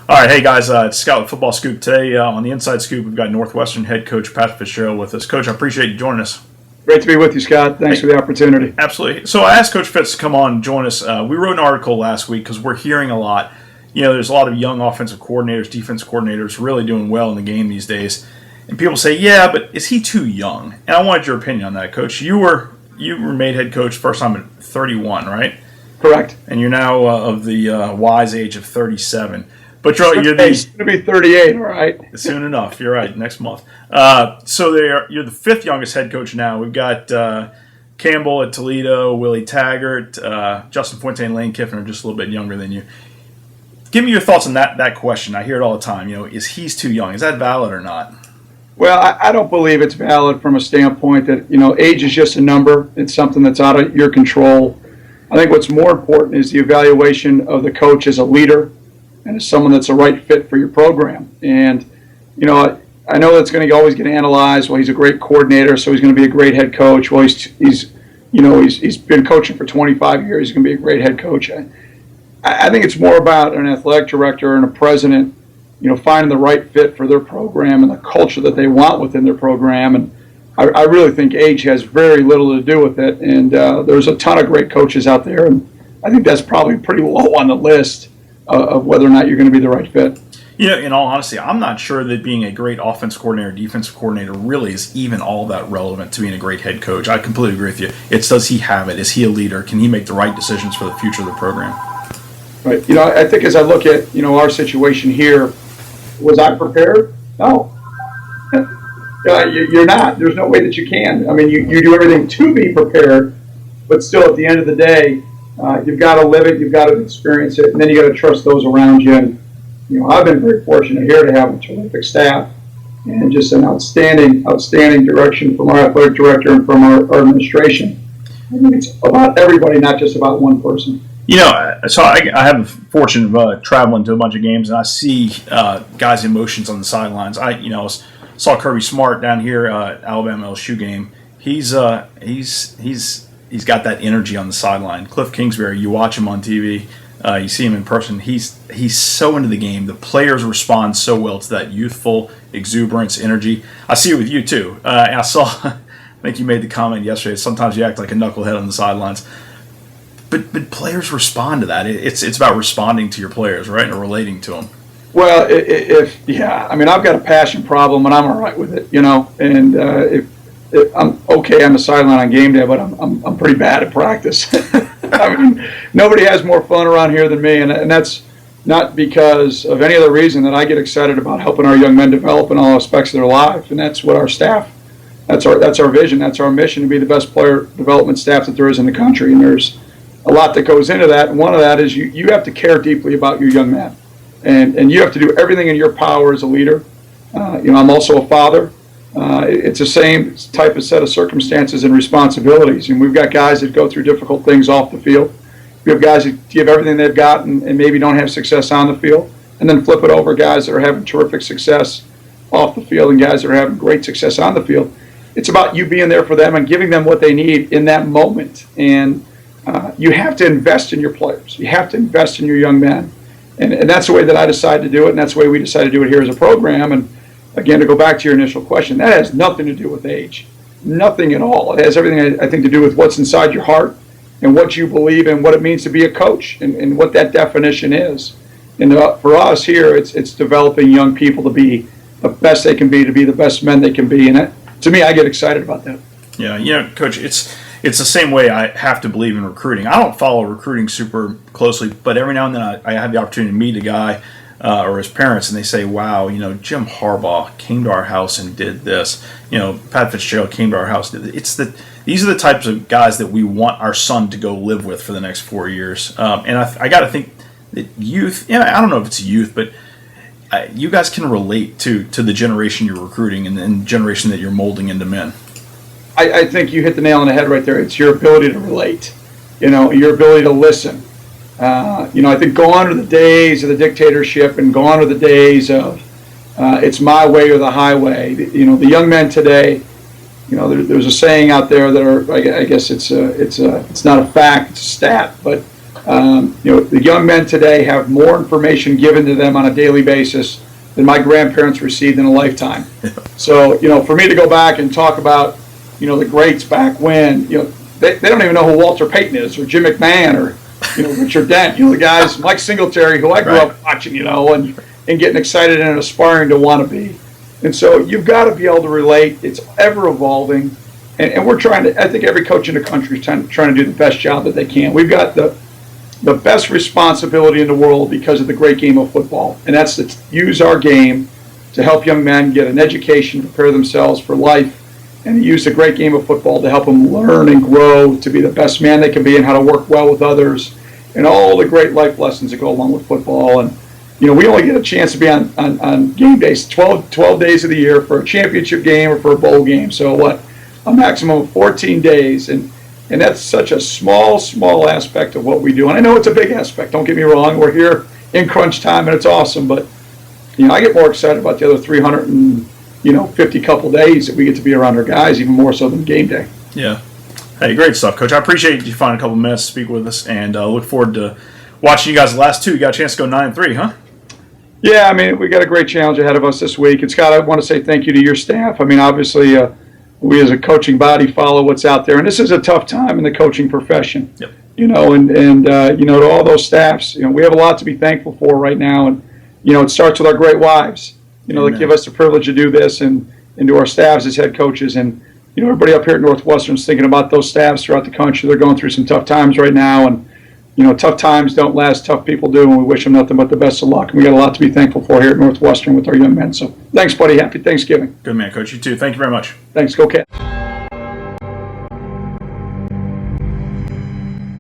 All right, hey guys, it's Scott with Football Scoop. Today on the Inside Scoop, we've got Northwestern head coach Pat Fitzgerald with us. Coach, I appreciate you joining us. Great to be with you, Scott. Thanks for the opportunity. Absolutely. So I asked Coach Fitz to come on and join us. We wrote an article last week because we're hearing a lot. There's a lot of young offensive coordinators, defense coordinators really doing well in the game these days. And people say, yeah, but is he too young? And I wanted your opinion on that, Coach. You were made head coach first time at 31, right? Correct. And you're now of the wise age of 37. But you're going to be 38, all right? Soon enough. You're right. Next month. So you're the fifth youngest head coach now. We've got Campbell at Toledo, Willie Taggart, Justin Fuente, and Lane Kiffin are just a little bit younger than you. Give me your thoughts on that question. I hear it all the time. Is he's too young? Is that valid or not? Well, I don't believe it's valid from a standpoint that, age is just a number. It's something that's out of your control. I think what's more important is the evaluation of the coach as a leader and as someone that's a right fit for your program. And, I know that's going to always get analyzed. Well, he's a great coordinator, so he's going to be a great head coach. Well, he's been coaching for 25 years. He's going to be a great head coach. I think it's more about an athletic director and a president, finding the right fit for their program and the culture that they want within their program. And I really think age has very little to do with it. And there's a ton of great coaches out there, and I think that's probably pretty low on the list of whether or not you're going to be the right fit. In all honesty, I'm not sure that being a great offense coordinator, defensive coordinator really is even all that relevant to being a great head coach. I completely agree with you. It's does he have it? Is he a leader? Can he make the right decisions for the future of the program? Right. I think as I look at, our situation here, was I prepared? No. You're not. There's no way that you can. I mean, you do everything to be prepared, but still at the end of the day, you've got to live it, you've got to experience it, and then you got to trust those around you. And, I've been very fortunate here to have a terrific staff and just an outstanding direction from our athletic director and from our administration. I think it's about everybody, not just about one person. So I have the fortune of traveling to a bunch of games, and I see guys' emotions on the sidelines. I saw Kirby Smart down here at Alabama LSU game. He's got that energy on the sideline. Cliff Kingsbury, you watch him on TV, you see him in person. He's so into the game. The players respond so well to that youthful exuberance, energy. I see it with you too. I saw. I think you made the comment yesterday. Sometimes you act like a knucklehead on the sidelines. But players respond to that. It's about responding to your players, right, and relating to them. Well, I've got a passion problem, and I'm all right with it, And if I'm okay on the sideline on game day, but I'm pretty bad at practice. Nobody has more fun around here than me, and that's not because of any other reason that I get excited about helping our young men develop in all aspects of their life, and that's what our staff. That's our vision. That's our mission to be the best player development staff that there is in the country, and there's a lot that goes into that, and one of that is you have to care deeply about your young man, and you have to do everything in your power as a leader. I'm also a father. It's the same type of set of circumstances and responsibilities, and we've got guys that go through difficult things off the field. We have guys that give everything they've got and maybe don't have success on the field, and then flip it over guys that are having terrific success off the field and guys that are having great success on the field. It's about you being there for them and giving them what they need in that moment, and you have to invest in your players. You have to invest in your young men. And that's the way that I decided to do it, and that's the way we decided to do it here as a program. And again, to go back to your initial question, that has nothing to do with age. Nothing at all. It has everything, I think, to do with what's inside your heart and what you believe and what it means to be a coach and what that definition is. And for us here, it's developing young people to be the best they can be, to be the best men they can be. And to me, I get excited about that. Yeah, Coach, it's the same way I have to believe in recruiting. I don't follow recruiting super closely, but every now and then I have the opportunity to meet a guy or his parents, and they say, wow, Jim Harbaugh came to our house and did this. Pat Fitzgerald came to our house. These are the types of guys that we want our son to go live with for the next 4 years. And I got to think that youth, I don't know if it's youth, but you guys can relate to the generation you're recruiting and the generation that you're molding into men. I think you hit the nail on the head right there. It's your ability to relate, your ability to listen. I think gone are the days of the dictatorship and gone are the days of it's my way or the highway. The young men today, there's a saying out there that I guess it's not a fact, it's a stat, but The young men today have more information given to them on a daily basis than my grandparents received in a lifetime. So, for me to go back and talk about, the greats back when, they don't even know who Walter Payton is, or Jim McMahon, or, Richard Dent, the guys, Mike Singletary, who I grew up watching, and getting excited and aspiring to want to be. And so you've got to be able to relate. It's ever evolving. And we're trying to, I think every coach in the country is trying to do the best job that they can. We've got the best responsibility in the world because of the great game of football. And that's to use our game to help young men get an education, prepare themselves for life, and to use the great game of football to help them learn and grow to be the best man they can be and how to work well with others and all the great life lessons that go along with football. And, we only get a chance to be on game days, 12 days of the year for a championship game or for a bowl game. So a maximum of 14 days. And that's such a small aspect of what we do. And I know it's a big aspect. Don't get me wrong. We're here in crunch time, and it's awesome. But, I get more excited about the other 350 couple days that we get to be around our guys, even more so than game day. Yeah. Hey, great stuff, Coach. I appreciate you finding a couple minutes to speak with us, and look forward to watching you guys the last two. You got a chance to go 9-3, huh? Yeah, we got a great challenge ahead of us this week. And, Scott, I want to say thank you to your staff. Obviously, we as a coaching body follow what's out there. And this is a tough time in the coaching profession. Yep. To all those staffs, we have a lot to be thankful for right now. And, it starts with our great wives, that give us the privilege to do this, and to our staffs as head coaches. And, everybody up here at Northwestern is thinking about those staffs throughout the country. They're going through some tough times right now. And, tough times don't last, tough people do, and we wish them nothing but the best of luck. And we got a lot to be thankful for here at Northwestern with our young men. So thanks, buddy. Happy Thanksgiving. Good man, Coach. You too. Thank you very much. Thanks. Go Cats.